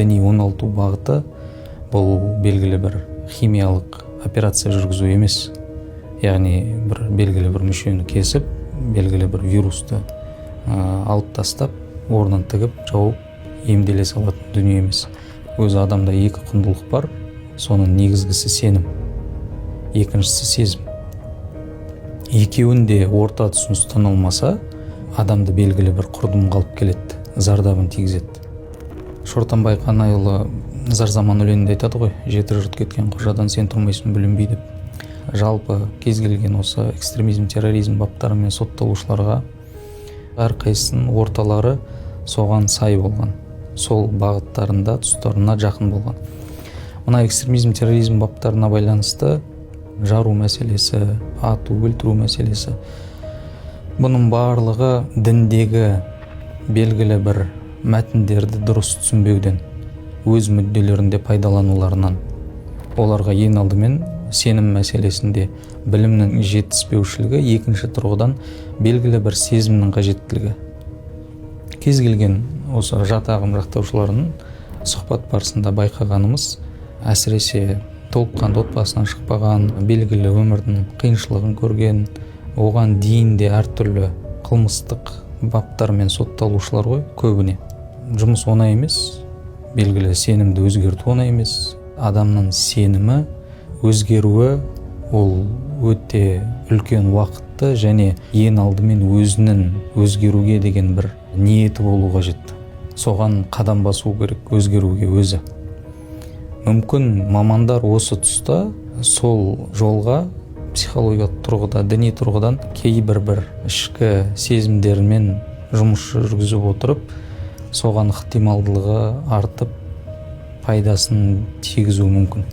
діни оңалту бағыты бұл белгілі бір химиялық операция жүргізу емес. Яғни бір белгілі бір мүшені кесіп, белгілі бір вирусты алып тастап, орнын тігіп, жауып, емделе салатын дүние емес. Өзі адамда екі құндылық бар, соның негізгісі сенім, екіншісі сезім. Екеуінде орта тұсын ұстанылмаса, адамды белгілі бір құрдым қалып келеді, зардабын тигізеді. Шортанбай Қанайұлы Зар заман өлеңінде айтады ғой, жеті жұрт кеткен қожадан сен тұрмайсың бүлінбей деп. Жалпы кез келген осы экстремизм, терроризм баптарымен сотталушыларға әрқайсының орталары соған сай болған, сол бағыттарында, тұстарына жақын болған. Мына экстремизм, терроризм баптарына байланысты жару мәселесі, ату, өлтіру мәселесі, бұның барлығы діндегі белгілі бір мәтіндерді дұрыс түсінбеуден, өз мүдделерінде пайдалануларынан, оларға ең алдымен сенім мәселесінде білімнің жетіспеушілігі, екінші тұрғыдан белгілі бір сезімнің қажеттілігі. Кез келген осы жат ағым жақтаушыларының сұхбат барысында байқағанымыз, әсіресе толыққанды отбасынан шықпаған, белгілі өмірдің қиыншылығын көрген, оған дейін де әртүрлі қылмыстық баптармен сотталушылар ғой көбіне. Жұмыс оңай емес, белгілі сенімді өзгерту оңай емес. Адамның сенімі өзгеруі ол өте үлкен уақытты және ең алдымен өзінің өзгеруге деген бір ниеті болу қажет. Соған қадам басу керек, өзгеруге өзі. Мүмкін мамандар осы тұста сол жолға психологиялық тұрғыда, діни тұрғыдан кейбір бір ішкі сезімдермен жұмыс жүргізіп отырып, соған ықтималдылығы артып, пайдасын тигізуі мүмкін.